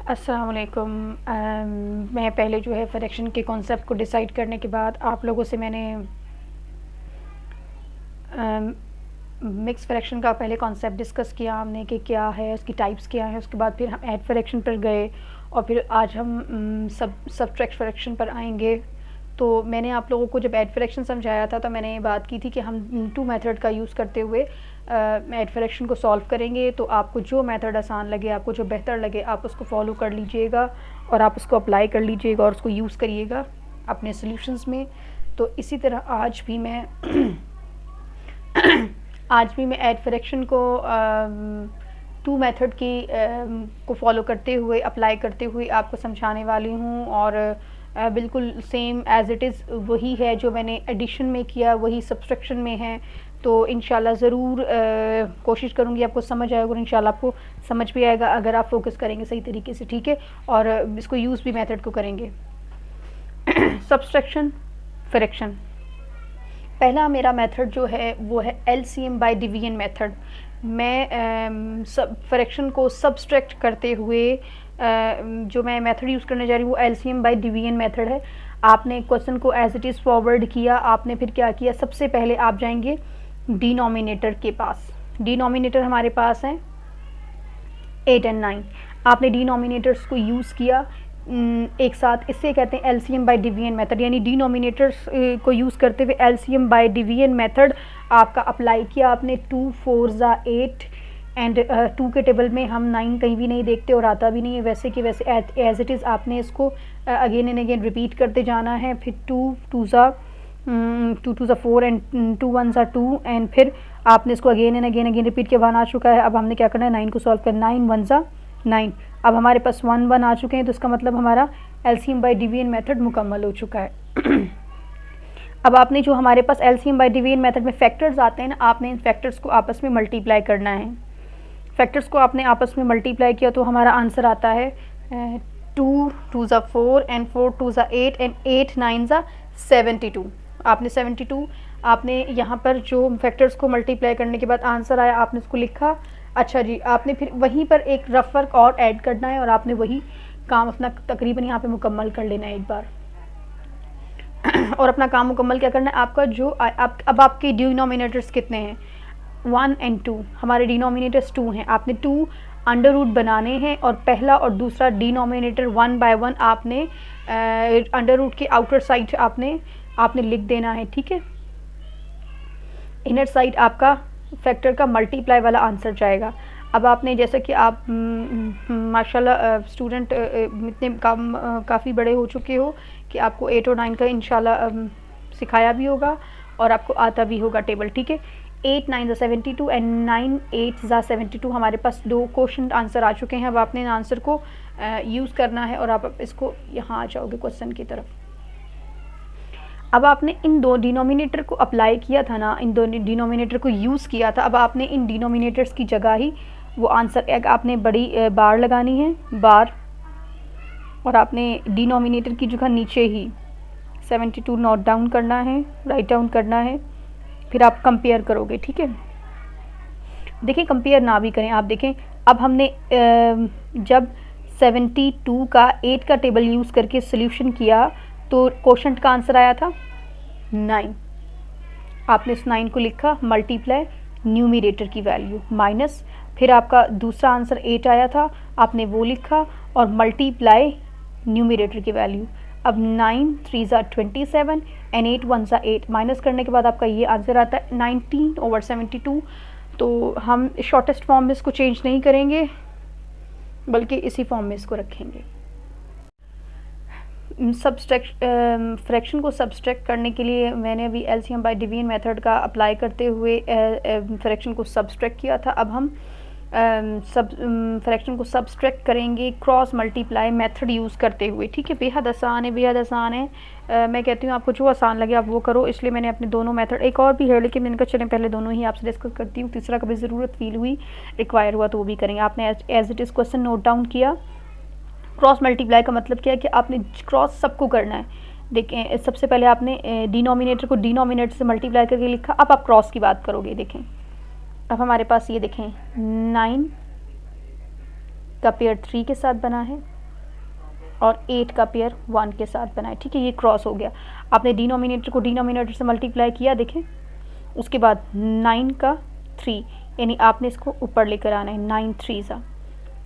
अस्सलाम वालेकुम। मैं पहले जो है फ्रैक्शन के कॉन्सेप्ट को डिसाइड करने के बाद आप लोगों से मैंने मिक्स फ्रैक्शन का पहले कॉन्सेप्ट डिस्कस किया हमने कि क्या है, उसकी टाइप्स क्या है। उसके बाद फिर हम ऐड फ्रैक्शन पर गए और फिर आज हम सब्ट्रैक्ट फ्रैक्शन पर आएंगे। तो मैंने आप लोगों को जब ऐड फ्रैक्शन समझाया था तो मैंने ये बात की थी कि हम टू मेथड का यूज़ करते हुए ऐड फ्रैक्शन को सॉल्व करेंगे। तो आपको जो मेथड आसान लगे, आपको जो बेहतर लगे, आप उसको फॉलो कर लीजिएगा और आप उसको अप्लाई कर लीजिएगा और उसको यूज़ करिएगा अपने सॉल्यूशंस में। तो इसी तरह आज भी मैं ऐड फ्रैक्शन को टू मेथड की को फॉलो करते हुए, अप्लाई करते हुए आपको समझाने वाली हूँ। और बिल्कुल सेम एज़ इट इज़ वही है जो मैंने एडिशन में किया, वही सब्सट्रैक्शन में है। तो इंशाल्लाह ज़रूर कोशिश करूँगी आपको समझ आएगा और इंशाल्लाह आपको समझ भी आएगा अगर आप फोकस करेंगे सही तरीके से, ठीक है। और इसको यूज़ भी मेथड को करेंगे। सब्सट्रैक्शन फ्रैक्शन, पहला मेरा मेथड जो है वो है LCM बाय डिवीजन मेथड। मैं फ्रैक्शन को सब्सट्रैक्ट करते हुए जो मैं मेथड यूज़ करने जा रही हूँ वो LCM बाय डिवीजन मेथड है। आपने क्वेश्चन को एज इट इज़ फॉरवर्ड किया, आपने फिर क्या किया, सबसे पहले आप जाएंगे डिनोमिनेटर के पास। डिनोमिनेटर हमारे पास है 8 और 9। आपने डिनोमिनेटर्स को यूज़ किया एक साथ, इससे कहते हैं LCM बाय डिवीजन मेथड। यानी डिनोमिनेटर्स को यूज़ करते हुए LCM बाय डिवीजन मेथड आपका अप्लाई किया आपने। 2 4 8 एंड 2 के टेबल में हम 9 कहीं भी नहीं देखते और आता भी नहीं है, वैसे कि वैसे एज इट इज़ आपने इसको अगेन एंड अगेन रिपीट करते जाना है। फिर 2 2 4 एंड 2 1 2 एंड फिर आपने इसको अगेन एंड अगेन रिपीट के 1 आ चुका है। अब हमने क्या करना है, 9 को सॉल्व करना। 9 1 9। अब हमारे पास 1 1 आ चुके हैं, तो इसका मतलब हमारा LCM बाय डिवीजन मेथड मुकम्मल हो चुका है। अब आपने जो हमारे पास LCM बाय डिवीजन मेथड में फैक्टर्स आते हैं ना, आपने इन फैक्टर्स को आपस में मल्टीप्लाई करना है। फैक्टर्स को आपने आपस में मल्टीप्लाई किया तो हमारा आंसर आता है 2 2 4 एंड 4 2 8 एंड 8 9 72। आपने 72 आपने यहाँ पर जो फैक्टर्स को मल्टीप्लाई करने के बाद आंसर आया, आपने उसको लिखा। अच्छा जी, आपने फिर वहीं पर एक रफ वर्क और ऐड करना है और आपने वही काम अपना तकरीबन यहाँ पे मुकम्मल कर लेना है एक बार। और अपना काम मुकम्मल क्या करना है आपका, जो अब आपके डिनोमिनेटर्स कितने हैं, 1 और 2। हमारे डिनोमिनेटर्स 2 हैं। आपने 2 अंडर रूट बनाने हैं और पहला और दूसरा डिनोमिनेटर 1 बाय 1 आपने अंडर रूट के आउटर साइड आपने लिख देना है, ठीक है। इनर साइड आपका फैक्टर का मल्टीप्लाई वाला आंसर जाएगा। अब आपने जैसा कि आप माशाल्लाह स्टूडेंट इतने काफ़ी बड़े हो चुके हो कि आपको 8 और 9 का इंशाल्लाह सिखाया भी होगा और आपको आता भी होगा टेबल, ठीक है। 8 9 72 एंड 9 8 72। हमारे पास 2 क्वेश्चन आंसर आ चुके हैं। अब आपने इन आंसर को यूज़ करना है और आप इसको यहाँ आ जाओगे क्वेश्चन की तरफ। अब आपने इन 2 डिनोमिनेटर को अप्लाई किया था ना, इन 2 डिनोमिनेटर को यूज़ किया था। अब आपने इन डिनोमिनेटर्स की जगह ही वो आंसर एक आपने बड़ी बार लगानी है, बार, और आपने डिनोमिनेटर की जगह नीचे ही 72 नोट डाउन करना है, राइट डाउन करना है। फिर आप कंपेयर करोगे, ठीक है। देखिए कंपेयर ना भी करें, आप देखें अब हमने जब 72 का 8 का टेबल यूज़ करके सोल्यूशन किया तो क्वोशंट का आंसर आया था 9। आपने इस 9 को लिखा, मल्टीप्लाई न्यूमरेटर की वैल्यू माइनस, फिर आपका दूसरा आंसर 8 आया था, आपने वो लिखा और मल्टीप्लाई न्यूमरेटर की वैल्यू। अब 9 3 27 एंड 8 1 8 माइनस करने के बाद आपका ये आंसर आता है 19/72। तो हम शॉर्टेस्ट फॉर्म में इसको चेंज नहीं करेंगे बल्कि इसी फॉर्म में इसको रखेंगे। फ्रैक्शन को सब्सट्रैक्ट करने के लिए मैंने अभी LCM बाय डिवीजन मेथड का अप्लाई करते हुए फ्रैक्शन को सब्सट्रैक्ट किया था। अब हम फ्रैक्शन को सब्सट्रैक्ट करेंगे क्रॉस मल्टीप्लाई मेथड यूज़ करते हुए, ठीक है। बेहद आसान है, बेहद आसान है। मैं कहती हूँ आपको जो आसान लगे आप वो करो, इसलिए मैंने अपने दोनों मेथड, एक और भी है लेकिन मैंने कहा चलें पहले दोनों ही आपसे डिस्कस करती हूँ, तीसरा कभी ज़रूरत फील हुई, रिक्वायर हुआ तो वो भी करेंगे। आपने as it is question note down किया। क्रॉस मल्टीप्लाई का मतलब क्या है कि आपने क्रॉस सबको करना है। देखें सबसे पहले आपने डिनोमिनेटर को डिनोमिनेटर से मल्टीप्लाई करके लिखा। अब आप क्रॉस की बात करोगे। देखें अब हमारे पास ये देखें 9 का पेयर 3 के साथ बना है, और 8 का पेयर 1 के साथ बनाए, ठीक है, ये क्रॉस हो गया। आपने डिनोमिनेटर को डिनोमिनेटर से मल्टीप्लाई किया, देखें, उसके बाद 9 का 3, यानी आपने इसको ऊपर लेकर आना है, 9 3 सा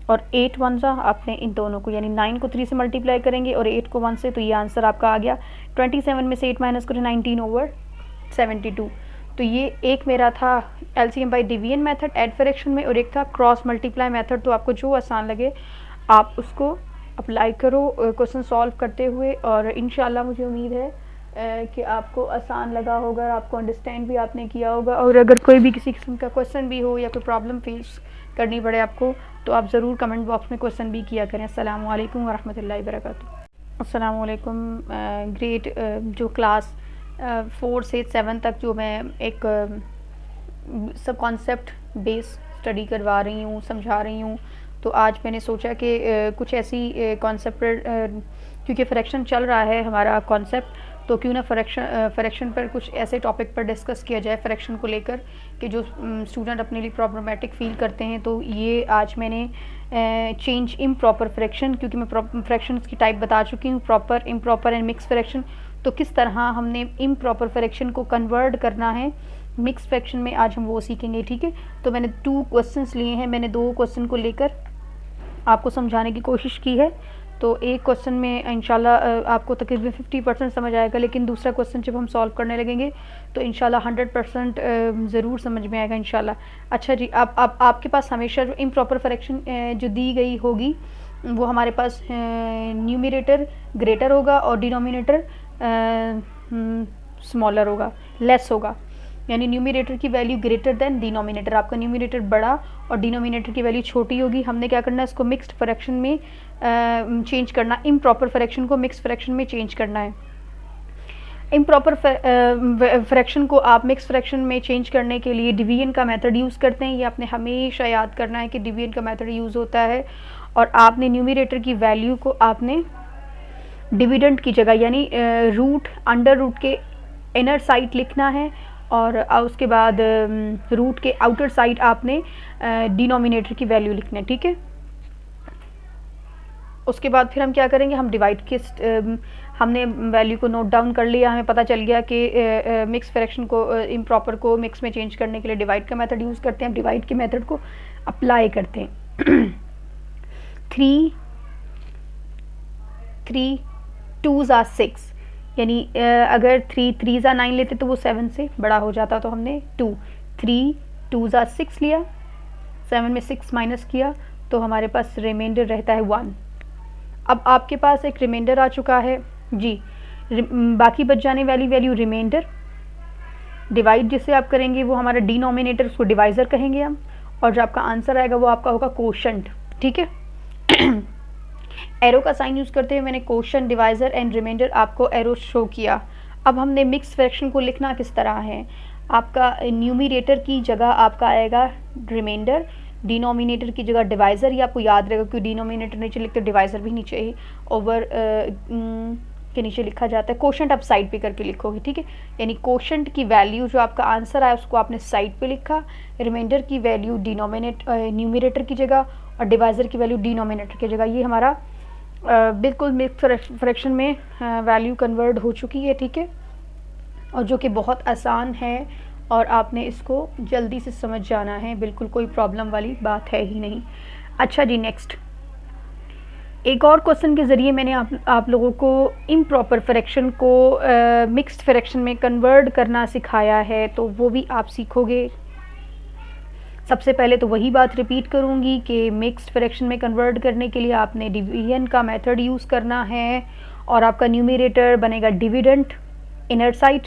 और 8 1 सा, आपने इन दोनों को यानी 9 को 3 से मल्टीप्लाई करेंगे और 8 को 1 से, तो ये आंसर आपका आ गया। 27 में से 8 माइनस करें, 19/72। तो ये एक मेरा था LCM by division method add fraction में, और एक था क्रॉस मल्टीप्लाई मेथड। तो आपको जो आसान लगे आप उसको अप्लाई करो क्वेश्चन सॉल्व करते हुए, और इंशाल्लाह मुझे उम्मीद है कि आपको आसान लगा होगा, आपको अंडरस्टैंड भी आपने किया होगा। और अगर कोई भी किसी किस्म का क्वेश्चन भी हो या कोई प्रॉब्लम फेस करनी पड़े आपको, तो आप ज़रूर कमेंट बॉक्स में क्वेश्चन भी किया करें। अस्सलाम वालेकुम वरहमतुल्लाहि वबरकातुहू। अस्सलाम वालेकुम। ग्रेड जो क्लास 4 से 7 तक जो मैं एक सब कॉन्सेप्ट बेस स्टडी करवा रही हूँ, समझा रही हूँ, तो आज मैंने सोचा कि कुछ ऐसी कॉन्सेप्ट क्योंकि फ्रैक्शन चल रहा है हमारा कॉन्सेप्ट, तो क्यों ना फ्रैक्शन पर कुछ ऐसे टॉपिक पर डिस्कस किया जाए फ्रैक्शन को लेकर कि जो स्टूडेंट अपने लिए प्रॉब्लमेटिक फील करते हैं। तो ये आज मैंने चेंज इम्प्रॉपर फ्रैक्शन, क्योंकि मैं फ्रैक्शंस की टाइप बता चुकी हूँ, proper, improper and mix fraction, तो किस तरह हमने इम्प्रॉपर फ्रैक्शन को कन्वर्ट करना है मिक्स फ्रैक्शन में, आज हम वो सीखेंगे, ठीक है। तो मैंने 2 क्वेश्चंस लिए हैं, मैंने 2 क्वेश्चन को लेकर आपको समझाने की कोशिश की है। तो एक क्वेश्चन में इंशाल्लाह आपको तकरीबन 50% समझ आएगा, लेकिन दूसरा क्वेश्चन जब हम सॉल्व करने लगेंगे तो इंशाल्लाह 100% ज़रूर समझ में आएगा इंशाल्लाह। अच्छा जी, आप आपके पास हमेशा जो इम्प्रॉपर फ्रैक्शन जो दी गई होगी वो हमारे पास न्यूमरेटर ग्रेटर होगा और डिनोमिनेटर स्मॉलर होगा, लेस होगा, यानी न्यूमरेटर की वैल्यू ग्रेटर देन डिनोमिनेटर, आपका न्यूमरेटर बड़ा और डिनोमिनेटर की वैल्यू छोटी होगी। हमने क्या करना है, इसको मिक्स्ड फ्रैक्शन में चेंज करना, इम्प्रॉपर फ्रैक्शन को मिक्स फ्रैक्शन में चेंज करना है। इम्प्रॉपर फ्रैक्शन को आप मिक्स फ्रैक्शन में चेंज करने के लिए डिवीजन का मेथड यूज़ करते हैं। ये आपने हमेशा याद करना है कि डिवीजन का मेथड यूज़ होता है, और आपने न्यूमरेटर की वैल्यू को आपने डिविडेंड की जगह यानी रूट अंडर रूट के इनर साइड लिखना है, और उसके बाद रूट के आउटर साइड आपने डिनोमिनेटर की वैल्यू लिखना है, ठीक है। उसके बाद फिर हम क्या करेंगे, हम डिवाइड के हमने वैल्यू को नोट डाउन कर लिया, हमें पता चल गया कि मिक्स फ्रैक्शन को इम्प्रॉपर को मिक्स में चेंज करने के लिए डिवाइड का मेथड यूज़ करते हैं। हम डिवाइड के मेथड को अप्लाई करते हैं। 3 2s are 6, यानी अगर 3 3s are 9 लेते तो वो 7 से बड़ा हो जाता, तो हमने 3 2s are 6 लिया, 7 में 6 माइनस किया, तो हमारे पास रिमाइंडर रहता है 1। अब आपके पास एक रिमाइंडर आ चुका है जी, बाकी बच जाने वाली वैल्यू रिमाइंडर, डिवाइड जिससे आप करेंगे वो हमारा डिनोमिनेटर, उसको डिवाइज़र कहेंगे हम, और जो आपका आंसर आएगा वो आपका होगा कोशेंट, ठीक है। एरो का साइन यूज़ करते हुए मैंने कोशेंट, डिवाइज़र एंड रिमाइंडर आपको एरो शो किया। अब हमने मिक्स फ्रैक्शन को लिखना किस तरह है, आपका न्यूमरेटर की जगह आपका आएगा रिमाइंडर, डिनोमिनेटर की जगह डिवाइज़र, ये आपको याद रहेगा क्योंकि डिनोमिनेटर नीचे लिखते डिवाइज़र भी नीचे ही ओवर के नीचे लिखा जाता है। कोशेंट आप साइड पे करके लिखोगे, ठीक है, यानी कोशेंट की वैल्यू जो आपका आंसर आया उसको आपने साइड पे लिखा, रिमाइंडर की वैल्यू न्यूमरेटर की जगह और डिवाइज़र की वैल्यू डिनोमिनेटर की जगह। ये हमारा बिल्कुल मिक्स फ्रैक्शन में वैल्यू कन्वर्ट हो चुकी है, ठीक है, और जो कि बहुत आसान है और आपने इसको जल्दी से समझ जाना है, बिल्कुल कोई प्रॉब्लम वाली बात है ही नहीं। अच्छा जी, नेक्स्ट एक और क्वेश्चन के ज़रिए मैंने आप लोगों को इम्प्रॉपर फ्रैक्शन को मिक्स्ड फ्रैक्शन में कन्वर्ट करना सिखाया है, तो वो भी आप सीखोगे। सबसे पहले तो वही बात रिपीट करूँगी कि मिक्स्ड फ्रैक्शन में कन्वर्ट करने के लिए आपने डिवीजन का मेथड यूज़ करना है, और आपका न्यूमरेटर बनेगा डिविडेंड इनर साइड,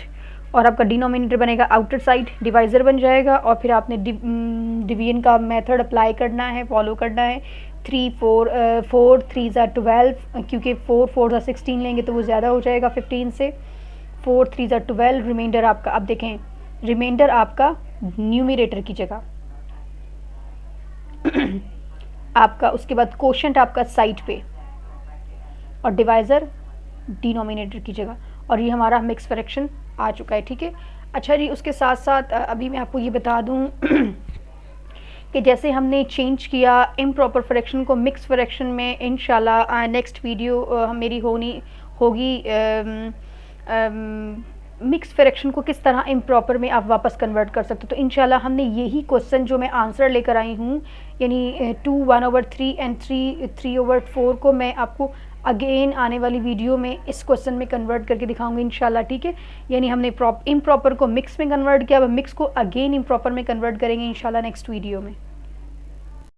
और आपका डिनोमिनेटर बनेगा आउटर साइड, डिवाइज़र बन जाएगा, और फिर आपने डिवीजन का मेथड अप्लाई करना है, फॉलो करना है। 4 3s are 12, क्योंकि 4 4s are 16 लेंगे तो वो ज़्यादा हो जाएगा 15 से। 4 3s are 12, रिमाइंडर आपका, अब देखें रिमाइंडर आपका न्यूमरेटर की जगह आपका, उसके बाद कोशेंट आपका साइड पे और डिवाइज़र डिनोमिनेटर की जगह, और ये हमारा मिक्स फ्रैक्शन आ चुका है, ठीक है। अच्छा जी, उसके साथ साथ अभी मैं आपको ये बता दूं कि जैसे हमने चेंज किया इम्प्रॉपर फ्रैक्शन को मिक्स फ्रैक्शन में, इंशाल्लाह नेक्स्ट वीडियो मेरी होगी मिक्स फ्रैक्शन को किस तरह इम्प्रॉपर में आप वापस कन्वर्ट कर सकते हो। तो इंशाल्लाह हमने यही क्वेश्चन जो मैं आंसर लेकर आई हूँ, यानी 2 1/3 एंड 3/4 को मैं आपको अगेन आने वाली वीडियो में इस क्वेश्चन में कन्वर्ट करके दिखाऊंगी इंशाल्लाह, ठीक है। यानी हमने इम्प्रॉपर को मिक्स में कन्वर्ट किया, अब मिक्स को अगेन इम्प्रॉपर में कन्वर्ट करेंगे इंशाल्लाह नेक्स्ट वीडियो में।